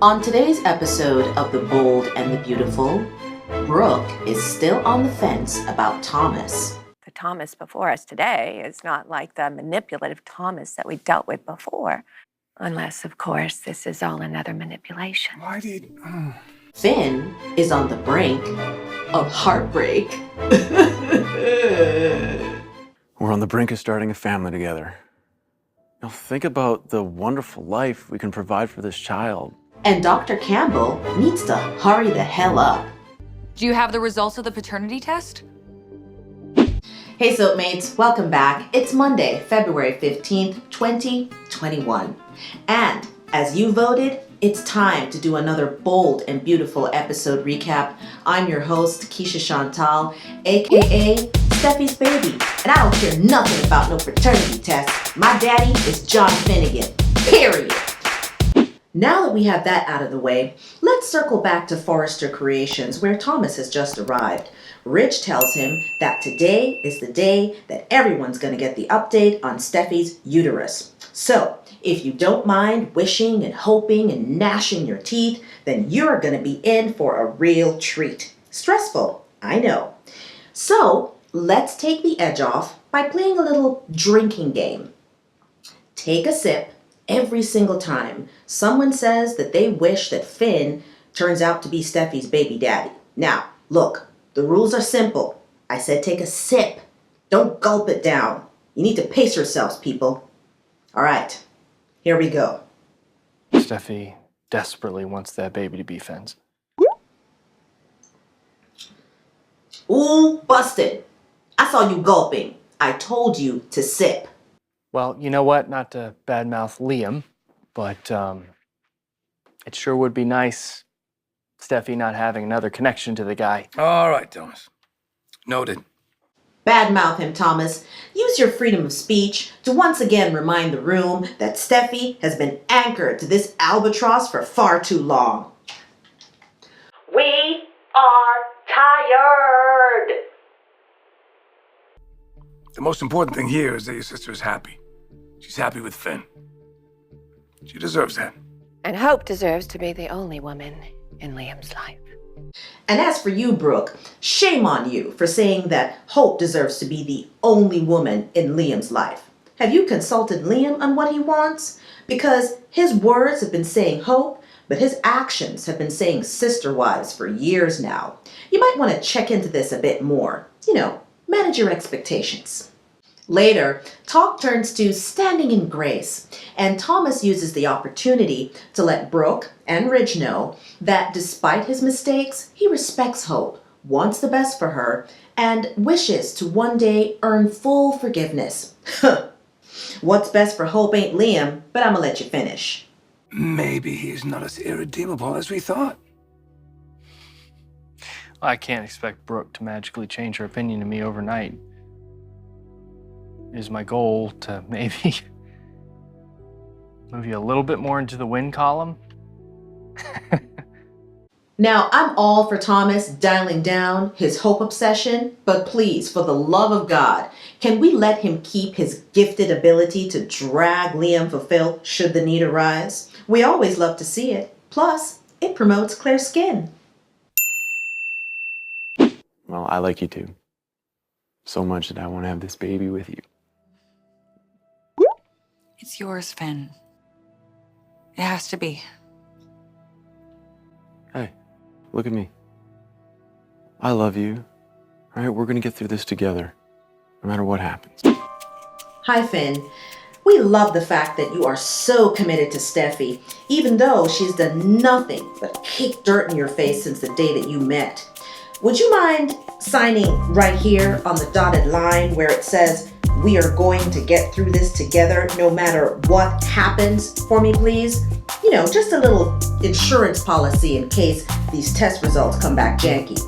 On today's episode of The Bold and the Beautiful, Brooke is still on the fence about Thomas. The Thomas before us today is not like the manipulative Thomas that we dealt with before. Unless, of course, this is all another manipulation. Why did... Finn is on the brink of heartbreak. We're on the brink of starting a family together. Now think about the wonderful life we can provide for this child. And Dr. Campbell needs to hurry the hell up. Do you have the results of the paternity test? Hey Soapmates, welcome back. It's Monday, February 15th, 2021. And as you voted, it's time to do another bold and beautiful episode recap. I'm your host, Keisha Chantal, aka Steffi's baby. And I don't care nothing about no paternity test. My daddy is John Finnegan, period. Now that we have that out of the way, let's circle back to Forrester Creations, where Thomas has just arrived. Rich tells him that today is the day that everyone's going to get the update on Steffi's uterus. So, if you don't mind wishing and hoping and gnashing your teeth, then you're going to be in for a real treat. Stressful, I know. So, let's take the edge off by playing a little drinking game. Take a sip every single time someone says that they wish that Finn turns out to be Steffi's baby daddy. Now, look, the rules are simple. I said take a sip. Don't gulp it down. You need to pace yourselves, people. All right, here we go. Steffi desperately wants that baby to be Finn's. Ooh, busted. I saw you gulping. I told you to sip. Well, you know what? Not to badmouth Liam, but it sure would be nice, Steffi not having another connection to the guy. All right, Thomas. Noted. Badmouth him, Thomas. Use your freedom of speech to once again remind the room that Steffi has been anchored to this albatross for far too long. We are tired. The most important thing here is that your sister is happy. She's happy with Finn. She deserves that. And Hope deserves to be the only woman in Liam's life. And as for you, Brooke, shame on you for saying that Hope deserves to be the only woman in Liam's life. Have you consulted Liam on what he wants? Because his words have been saying Hope, but his actions have been saying sister-wives for years now. You might want to check into this a bit more. Manage your expectations. Later, talk turns to standing in grace, and Thomas uses the opportunity to let Brooke and Ridge know that despite his mistakes, he respects Hope, wants the best for her, and wishes to one day earn full forgiveness. What's best for Hope ain't Liam, but I'm gonna let you finish. Maybe he's not as irredeemable as we thought. I can't expect Brooke to magically change her opinion of me overnight. It is my goal to maybe move you a little bit more into the win column. Now, I'm all for Thomas dialing down his Hope obsession, but please, for the love of God, can we let him keep his gifted ability to drag Liam for filth should the need arise? We always love to see it. Plus, it promotes clear skin. Well, I like you too. So much that I want to have this baby with you. It's yours, Finn. It has to be. Hey, look at me. I love you. All right, we're going to get through this together, no matter what happens. Hi, Finn. We love the fact that you are so committed to Steffi, even though she's done nothing but kick dirt in your face since the day that you met. Would you mind signing right here on the dotted line where it says, "We are going to get through this together no matter what happens," for me, please? Just a little insurance policy in case these test results come back janky.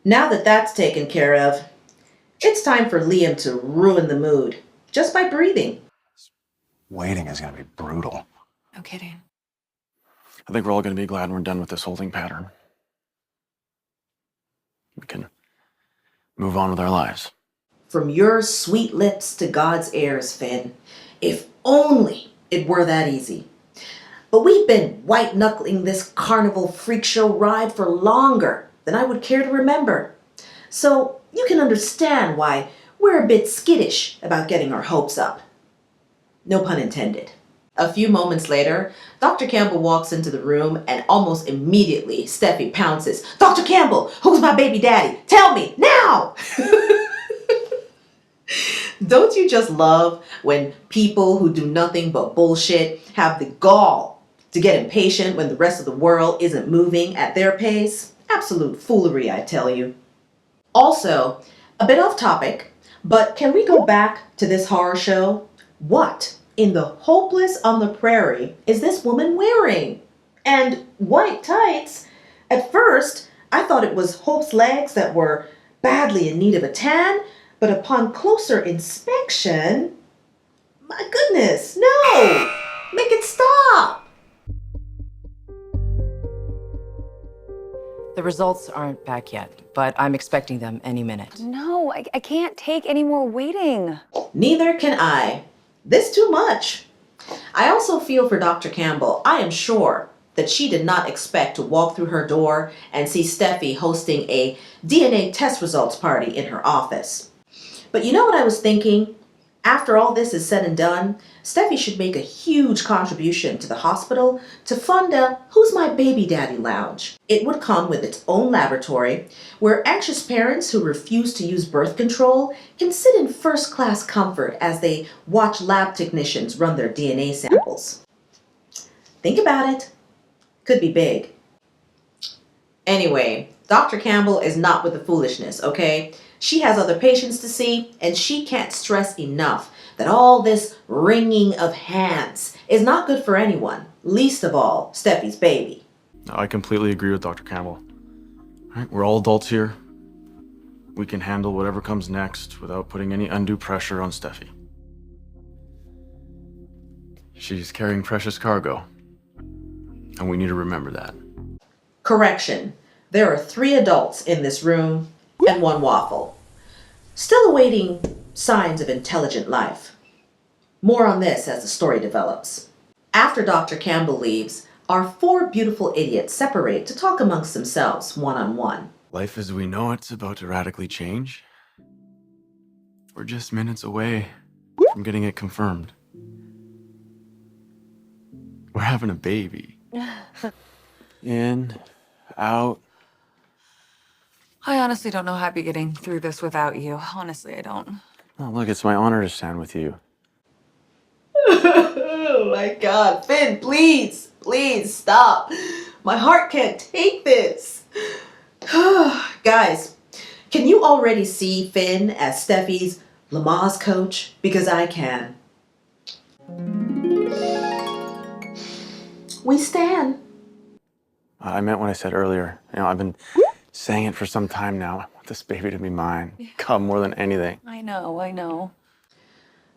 Now that that's taken care of, it's time for Liam to ruin the mood just by breathing. Waiting is going to be brutal. No kidding. I think we're all going to be glad we're done with this holding pattern. We can move on with our lives. From your sweet lips to God's ears, Finn. If only it were that easy. But we've been white-knuckling this carnival freak show ride for longer than I would care to remember. So you can understand why we're a bit skittish about getting our hopes up. No pun intended. A few moments later, Dr. Campbell walks into the room and almost immediately Steffy pounces. "Dr. Campbell, who's my baby daddy? Tell me, now!" Don't you just love when people who do nothing but bullshit have the gall to get impatient when the rest of the world isn't moving at their pace? Absolute foolery, I tell you. Also, a bit off topic, but can we go back to this horror show? What in the hopeless on the prairie is this woman wearing? And white tights? At first, I thought it was Hope's legs that were badly in need of a tan, but upon closer inspection, my goodness, no! Make it stop! The results aren't back yet, but I'm expecting them any minute. No, I can't take any more waiting. Neither can I. This too much. I also feel for Dr. Campbell. I am sure that she did not expect to walk through her door and see Steffy hosting a DNA test results party in her office. But you know what I was thinking? After all this is said and done, Steffy should make a huge contribution to the hospital to fund a Who's My Baby Daddy lounge. It would come with its own laboratory where anxious parents who refuse to use birth control can sit in first-class comfort as they watch lab technicians run their DNA samples. Think about it. Could be big. Anyway, Dr. Campbell is not with the foolishness, okay? She has other patients to see, and she can't stress enough that all this wringing of hands is not good for anyone, least of all Steffy's baby. I completely agree with Dr. Campbell. All right, we're all adults here. We can handle whatever comes next without putting any undue pressure on Steffy. She's carrying precious cargo, and we need to remember that. Correction. There are 3 adults in this room and 1 waffle. Still awaiting signs of intelligent life. More on this as the story develops. After Dr. Campbell leaves, our 4 beautiful idiots separate to talk amongst themselves one-on-one. Life as we know it's about to radically change. We're just minutes away from getting it confirmed. We're having a baby. In, out. I honestly don't know how I'd be getting through this without you. Honestly, I don't. Oh, look, it's my honor to stand with you. Oh my God, Finn, please, please stop. My heart can't take this. Guys, can you already see Finn as Steffi's Lamaze coach? Because I can. We stand. I meant what I said earlier. I've been saying it for some time now. I want this baby to be mine. Come more than anything. I know.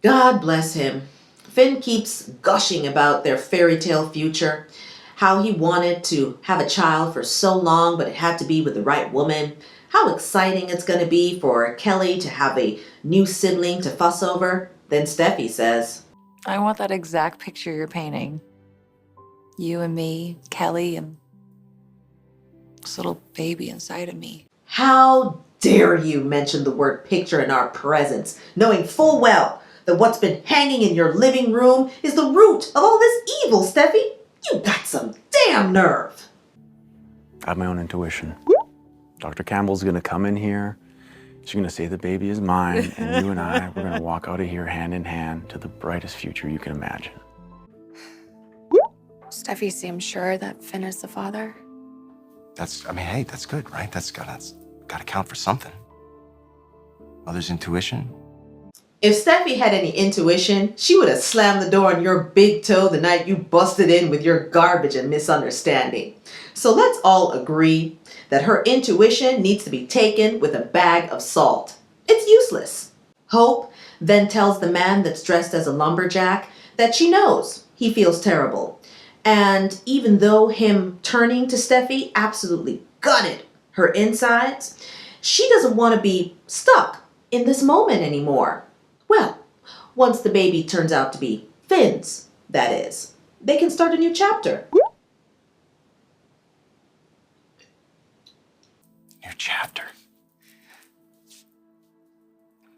God bless him. Finn keeps gushing about their fairy tale future, how he wanted to have a child for so long, but it had to be with the right woman, how exciting it's going to be for Kelly to have a new sibling to fuss over. Then Steffy says, I want that exact picture you're painting. You and me, Kelly, and this little baby inside of me. how dare you mention the word picture in our presence, knowing full well that what's been hanging in your living room is the root of all this evil, Steffi? You got some damn nerve. I have my own intuition. Dr. Campbell's gonna come in here. She's gonna say the baby is mine, and you and I, we're gonna walk out of here hand in hand to the brightest future you can imagine. Steffi seems sure that Finn is the father. Hey, that's good, right? That's gotta count for something. Mother's intuition. If Steffi had any intuition, she would have slammed the door on your big toe the night you busted in with your garbage and misunderstanding. So let's all agree that her intuition needs to be taken with a bag of salt. It's useless. Hope then tells the man that's dressed as a lumberjack that she knows he feels terrible. And even though him turning to Steffi absolutely gutted her insides, she doesn't want to be stuck in this moment anymore. Well, once the baby turns out to be Finn's, that is. they can start a new chapter. New chapter.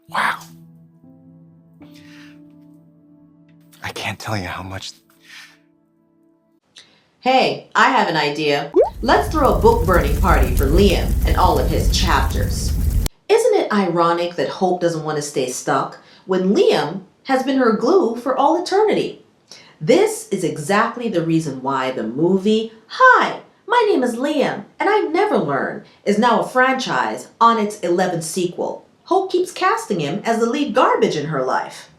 Wow. I can't tell you how much. Hey, I have an idea. Let's throw a book burning party for Liam and all of his chapters. Isn't it ironic that Hope doesn't want to stay stuck when Liam has been her glue for all eternity? This is exactly the reason why the movie, Hi, my name is Liam and I Never Learn, is now a franchise on its 11th sequel. Hope keeps casting him as the lead garbage in her life.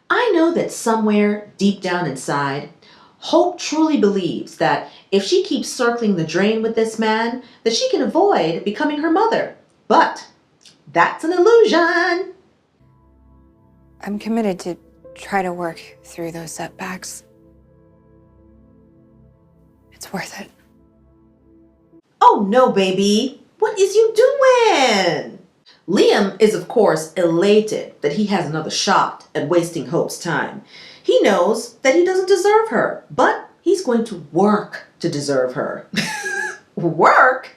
I know that somewhere deep down inside, Hope truly believes that if she keeps circling the drain with this man, that she can avoid becoming her mother. But that's an illusion. I'm committed to try to work through those setbacks. It's worth it. Oh no, baby. What is you doing? Liam is, of course, elated that he has another shot at wasting Hope's time. He knows that he doesn't deserve her, but he's going to work to deserve her. Work?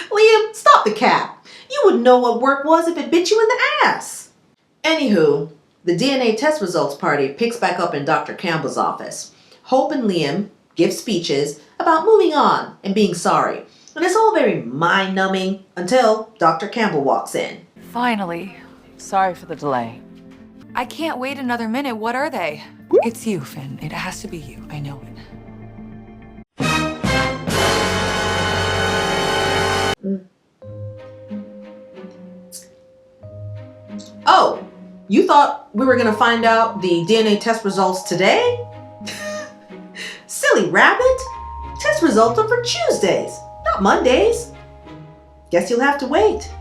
Liam, stop the cap. You wouldn't know what work was if it bit you in the ass. Anywho, the DNA test results party picks back up in Dr. Campbell's office. Hope and Liam give speeches about moving on and being sorry. And it's all very mind-numbing until Dr. Campbell walks in. Finally. Sorry for the delay. I can't wait another minute. What are they? It's you, Finn. It has to be you. I know it. Oh, you thought we were going to find out the DNA test results today? Silly rabbit. Test results are for Tuesdays, not Mondays. Guess you'll have to wait.